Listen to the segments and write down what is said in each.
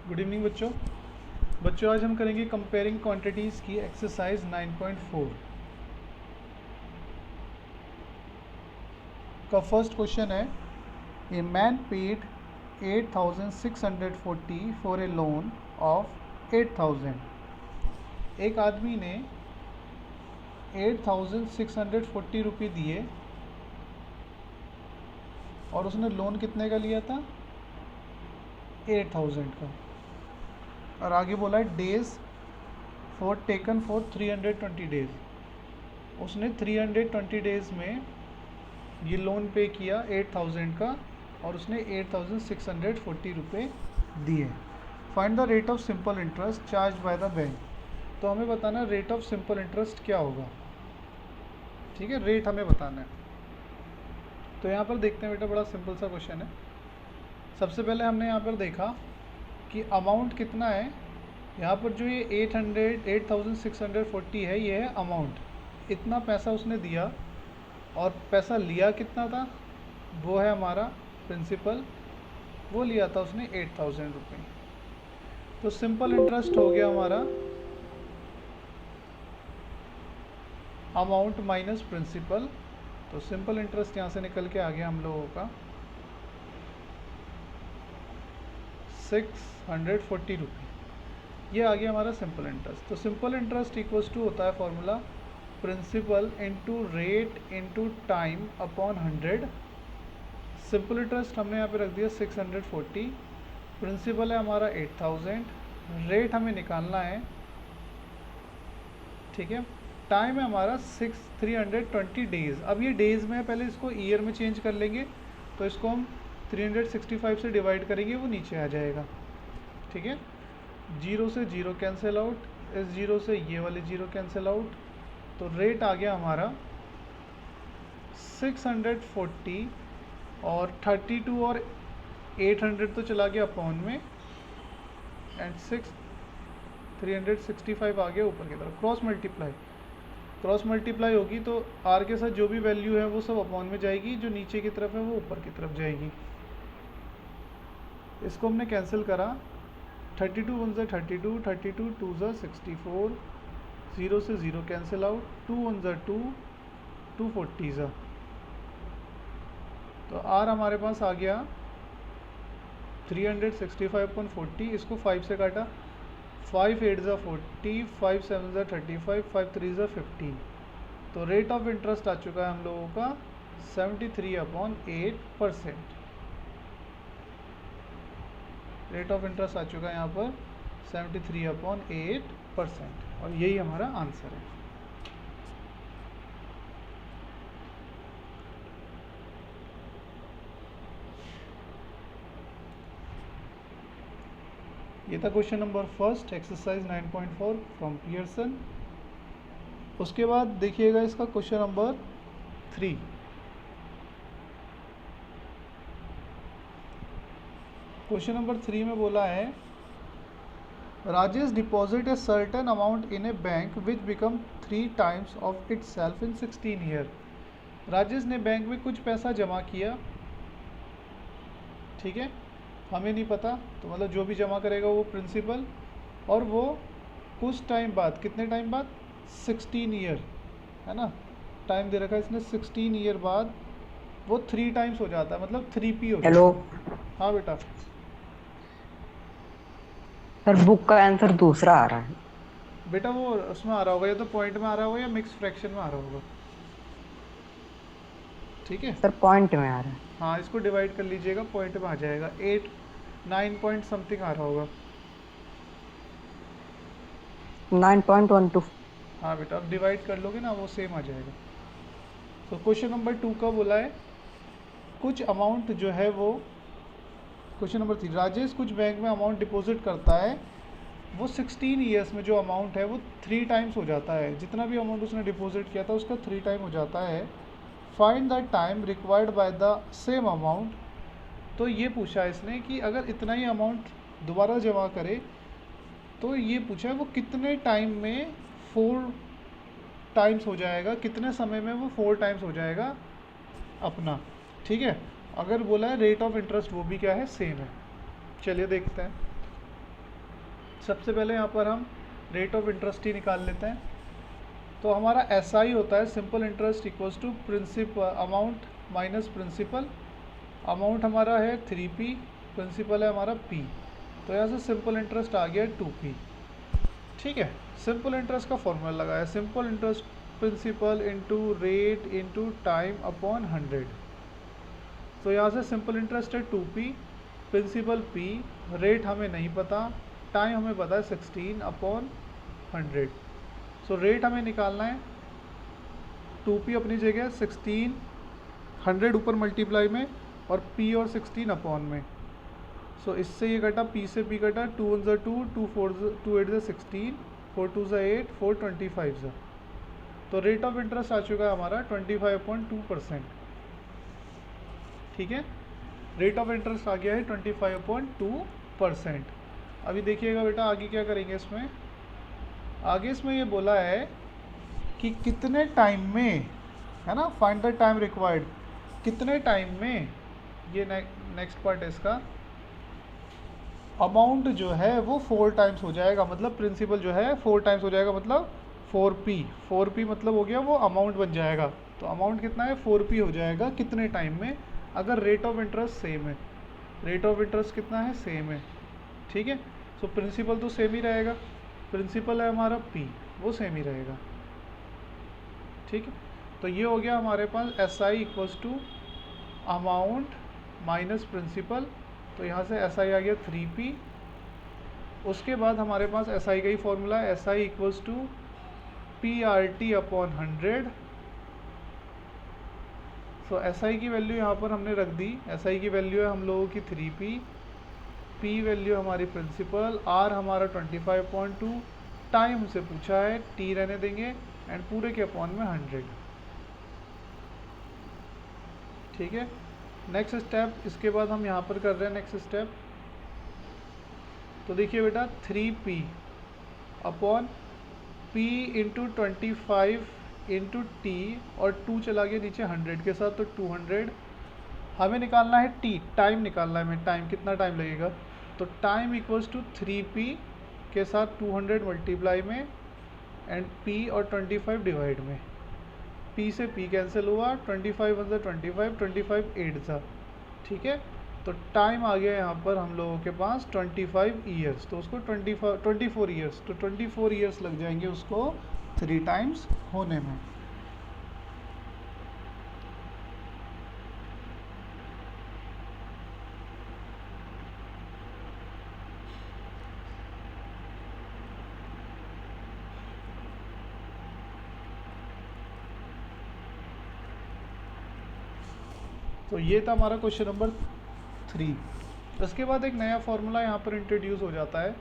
Good evening बच्चों आज हम करेंगे कंपेयरिंग क्वांटिटीज़ की एक्सरसाइज 9.4 का फर्स्ट क्वेश्चन है a man paid 8,640 for a loan of 8,000। एक आदमी ने 8,640 रुपये दिए और उसने लोन कितने का लिया था 8,000 का। और आगे बोला है days for taken for 320 days. उसने 320 डेज में ये लोन पे किया 8,000 का और उसने 8,640 रुपये दिए। Find the rate of simple interest charge by the bank. तो हमें बताना रेट ऑफ सिंपल इंटरेस्ट क्या होगा। ठीक है, रेट हमें बताना है। तो यहाँ पर देखते हैं बेटा, बड़ा सिंपल सा क्वेश्चन है। सबसे पहले हमने यहाँ पर देखा कि अमाउंट कितना है। यहाँ पर जो ये 8,640 है, ये है अमाउंट। इतना पैसा उसने दिया और पैसा लिया कितना था, वो है हमारा प्रिंसिपल। वो लिया था उसने 8,000 रुपये। तो सिंपल इंटरेस्ट हो गया हमारा अमाउंट माइनस प्रिंसिपल। तो सिंपल इंटरेस्ट यहाँ से निकल के आ गया हम लोगों का 640 रुपये। ये आ गया हमारा सिंपल इंटरेस्ट। तो सिंपल इंटरेस्ट इक्वल्स टू होता है formula principal into rate into time upon 100। Simple interest हमने यहाँ पे रख दिया 640, प्रिंसिपल है हमारा 8,000, रेट हमें निकालना है। ठीक है, टाइम है हमारा 320 डेज़। अब ये डेज़ में है, पहले इसको ईयर में चेंज कर लेंगे। तो इसको हम 365 से डिवाइड करेंगे, वो नीचे आ जाएगा। ठीक है, 0 से 0 कैंसिल आउट, इस 0 से ये वाले 0 कैंसिल आउट। तो रेट आ गया हमारा 640 और 32 और 800 तो चला गया अपॉन में, एंड 365 आ गया ऊपर की तरफ। क्रॉस मल्टीप्लाई होगी तो आर के साथ जो भी वैल्यू है वो सब अपॉन में जाएगी, जो नीचे की तरफ है वो ऊपर की तरफ जाएगी। इसको हमने कैंसिल करा, 32 1 32, 32 2 64, 0 से 0 कैंसिल आउट, 2 1 2, 240 तो आर हमारे पास आ गया 365.40। इसको 5 से काटा, 5 8 40, 5 7 35, 5 3 15। तो रेट ऑफ इंटरेस्ट आ चुका है हम लोगों का 73/8%। रेट ऑफ इंटरेस्ट आ चुका है यहाँ पर 73/8%, और यही हमारा आंसर है। ये था question number first, exercise 9.4 from Pearson. उसके बाद देखिएगा इसका क्वेश्चन नंबर 3। क्वेश्चन नंबर 3 में बोला है Rajesh deposit a certain amount in A bank which become 3 times of it self in 16 year. Rajesh ने बैंक में कुछ पैसा जमा किया। ठीक है, हमें नहीं पता, तो मतलब जो भी जमा करेगा वो प्रिंसिपल, और वो कुछ टाइम बाद, कितने टाइम बाद 16 ईयर है ना, टाइम दे रखा है इसने 16 ईयर बाद वो 3 टाइम्स हो जाता है, मतलब 3p हो जाता है। हेलो हाँ बेटा, सर, बुक का आंसर दूसरा आ रहा है। बेटा वो उसमें आ रहा होगा, या तो पॉइंट में आ रहा होगा या मिक्स फ्रैक्शन में आ रहा होगा। ठीक है, सर पॉइंट में आ रहा है। हाँ इसको डिवाइड कर लीजिएगा, पॉइंट में आ जाएगा। 9 पॉइंट समथिंग आ रहा होगा। 9.12। हाँ बेटा, अब डिवाइड कर लोगे ना, वो सेम आ जाएगा। तो क्वेश्चन नंबर 2 का बोला है कुछ अमाउंट जो है वो, क्वेश्चन नंबर 3, राजेश कुछ बैंक में अमाउंट डिपॉजिट करता है, वो 16 ईयर्स में जो अमाउंट है वो 3 टाइम्स हो जाता है। जितना भी अमाउंट उसने डिपॉजिट किया था उसका 3 टाइम हो जाता है। Find the time required by the same amount. तो ये पूछा है इसने कि अगर इतना ही अमाउंट दोबारा जमा करे, तो ये पूछा है वो कितने टाइम में 4 टाइम्स हो जाएगा, कितने समय में वो 4 टाइम्स हो जाएगा अपना। ठीक है, अगर बोला है रेट ऑफ इंटरेस्ट वो भी क्या है, सेम है। चलिए देखते हैं। सबसे पहले यहाँ पर हम रेट ऑफ इंटरेस्ट ही निकाल लेते हैं। तो हमारा SI होता है simple interest equals to principal amount minus principal. Amount हमारा है 3P, प्रिंसिपल है हमारा P। तो यहाँ से सिंपल इंटरेस्ट आ गया 2P। ठीक है, सिंपल इंटरेस्ट का फॉर्मूला लगाया, simple interest principal into rate into time upon 100। तो यहाँ से सिंपल इंटरेस्ट है 2P, प्रिंसिपल P, रेट हमें नहीं पता, टाइम हमें पता है 16 अपॉन 100। सो रेट हमें निकालना है, 2P अपनी जगह 16, 100 ऊपर मल्टीप्लाई में और P और 16 अपॉन में। सो इससे ये कटा, P से P कटा, 2 1 2, 2 8 16, 4 2 8, 4 25। तो रेट ऑफ इंटरेस्ट आ चुका है हमारा 25.2%। ठीक है, रेट ऑफ इंटरेस्ट आ गया है 25.2%। अभी देखिएगा बेटा आगे क्या करेंगे इसमें। आगे इसमें ये बोला है कि कितने टाइम में, है ना, फाइंड द टाइम रिक्वायर्ड, कितने टाइम में, ये नेक्स्ट पार्ट है इसका, अमाउंट जो है वो 4 टाइम्स हो जाएगा, मतलब प्रिंसिपल जो है 4 टाइम्स हो जाएगा, मतलब 4P मतलब हो गया वो अमाउंट बन जाएगा। तो अमाउंट कितना है 4P हो जाएगा कितने टाइम में, अगर रेट ऑफ इंटरेस्ट सेम है। रेट ऑफ इंटरेस्ट कितना है, सेम है। ठीक है, सो प्रिंसिपल तो सेम ही रहेगा, प्रिंसिपल है हमारा P, वो सेम ही रहेगा। ठीक है, तो ये हो गया हमारे पास SI equals to amount minus principal. तो यहाँ से SI आ गया 3P। उसके बाद हमारे पास SI का ही फॉर्मूला है, SI equals to PRT upon 100। So SI की वैल्यू यहाँ पर हमने रख दी। SI की वैल्यू है हम लोगों की 3P, P वैल्यू हमारी प्रिंसिपल, R हमारा 25.2, टाइम हमसे पूछा है, T रहने देंगे एंड पूरे के अपॉन में 100। ठीक है, नेक्स्ट स्टेप, इसके बाद हम यहाँ पर कर रहे हैं नेक्स्ट स्टेप। तो देखिए बेटा 3P upon P into 25 into T, और 2 चला गया नीचे 100 के साथ, तो 200। हमें निकालना है T, टाइम निकालना है हमें, टाइम कितना टाइम लगेगा। तो टाइम इक्वल्स टू 3P के साथ 200 मल्टीप्लाई में एंड P और 25 डिवाइड में। P से P कैंसिल हुआ, 25 1 25, 25 8 था। ठीक है, तो टाइम आ गया यहाँ पर हम लोगों के पास 25 ईयर्स। तो उसको 24 ईयर्स, तो 24 ईयर्स लग जाएंगे उसको 3 टाइम्स होने में। तो ये था हमारा क्वेश्चन नंबर 3। उसके बाद एक नया फॉर्मूला यहाँ पर इंट्रोड्यूस हो जाता है।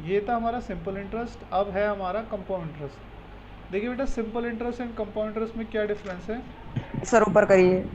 ये था हमारा सिंपल इंटरेस्ट, अब है हमारा कंपाउंड इंटरेस्ट। देखिए बेटा simple interest and compound interest में क्या डिफरेंस है। सर ऊपर करिए।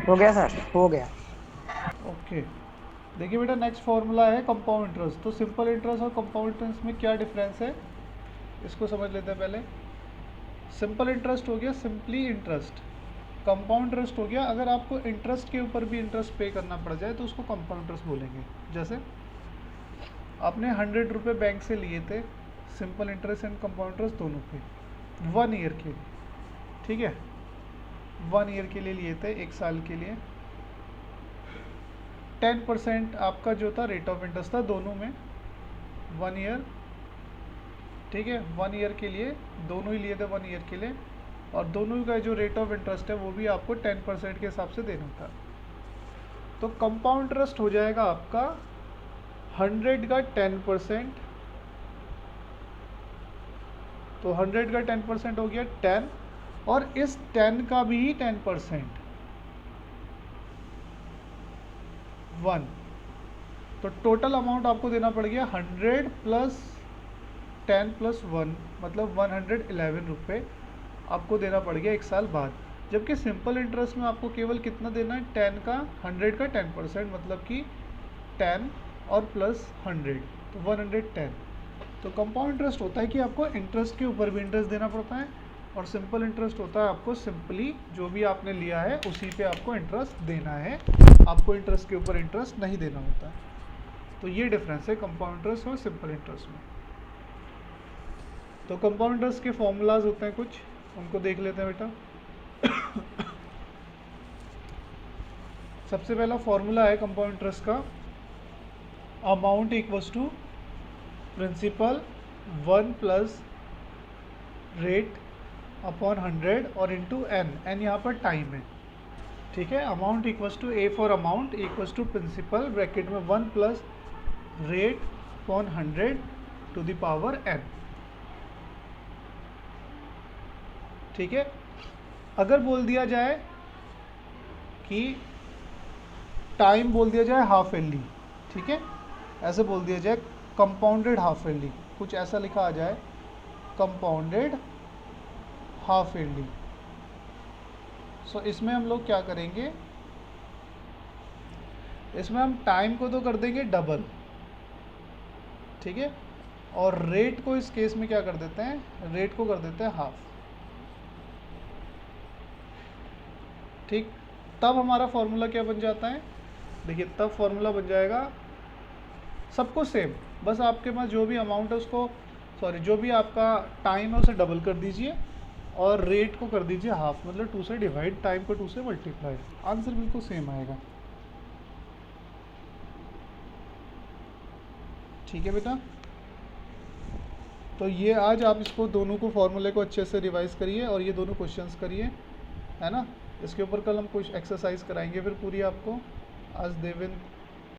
हो गया सर, हो गया। ओके, देखिए बेटा नेक्स्ट फॉर्मूला है कंपाउंड इंटरेस्ट। तो सिंपल इंटरेस्ट और कंपाउंड इंटरेस्ट में क्या डिफरेंस है, इसको समझ लेते हैं पहले। सिंपल इंटरेस्ट हो गया सिंपली इंटरेस्ट, कंपाउंड इंटरेस्ट हो गया अगर आपको इंटरेस्ट के ऊपर भी इंटरेस्ट पे करना पड़ जाए तो उसको कंपाउंड इंटरेस्ट बोलेंगे। जैसे आपने 100 रुपये बैंक से लिए थे, simple interest and compound interest दोनों पे 1 ईयर के लिए। ठीक है, 1 ईयर के लिए लिए थे, 1 साल के लिए। 10% आपका जो था रेट ऑफ इंटरेस्ट था दोनों में, 1 ईयर। ठीक है, 1 ईयर के लिए दोनों ही लिए थे, 1 ईयर के लिए और दोनों का जो रेट ऑफ इंटरेस्ट है वो भी आपको 10% के हिसाब से देना था। तो कंपाउंड इंटरेस्ट हो जाएगा आपका 100 का 10%, तो 100 का 10% हो गया 10, और इस 10 का भी 10% 1, तो टोटल अमाउंट आपको देना पड़ गया 100 प्लस 10 प्लस 1, मतलब 111 रुपये आपको देना पड़ गया 1 साल बाद। जबकि सिंपल इंटरेस्ट में आपको केवल कितना देना है, 10 का 100 का 10%, मतलब कि 10 और प्लस 100, तो 110। तो कंपाउंड इंटरेस्ट होता है कि आपको इंटरेस्ट के ऊपर भी इंटरेस्ट देना पड़ता है, और सिंपल इंटरेस्ट होता है आपको सिंपली जो भी आपने लिया है उसी पे आपको इंटरेस्ट देना है, आपको इंटरेस्ट के ऊपर इंटरेस्ट नहीं देना होता है। तो ये डिफरेंस है कंपाउंड इंटरेस्ट और सिंपल इंटरेस्ट में। तो कंपाउंड इंटरेस्ट के फॉर्मूलाज होते हैं कुछ, उनको देख लेते हैं बेटा। सबसे पहला फॉर्मूला है कंपाउंड इंटरेस्ट का, amount equals to principal 1 plus rate upon 100 और इंटू एन यहाँ पर टाइम है, ठीक है। Amount equals to A for amount equals to principal bracket में 1 plus rate upon 100 to the power n, ठीक है। अगर बोल दिया जाए कि टाइम बोल दिया जाए हाफ एली, ठीक है, ऐसे बोल दिया जाए कंपाउंडेड हाफ एली, कुछ ऐसा लिखा आ जाए कंपाउंडेड हाफ एली। सो इसमें हम लोग क्या करेंगे, इसमें हम टाइम को तो कर देंगे डबल, ठीक है, और रेट को इस केस में क्या कर देते हैं, रेट को कर देते हैं हाफ, ठीक। तब हमारा फॉर्मूला क्या बन जाता है, देखिए तब फॉर्मूला बन जाएगा सबको सेम, बस आपके पास जो भी अमाउंट है उसको, सॉरी जो भी आपका टाइम है उसे डबल कर दीजिए और रेट को कर दीजिए हाफ, मतलब 2 से डिवाइड, टाइम को 2 से मल्टीप्लाई, आंसर बिल्कुल सेम आएगा, ठीक है बेटा। तो ये आज आप इसको दोनों को फॉर्मूले को अच्छे से रिवाइज करिए और ये दोनों क्वेश्चंस करिए, है ना। इसके ऊपर कल हम कुछ एक्सरसाइज कराएंगे फिर पूरी आपको। आज देवेंद्र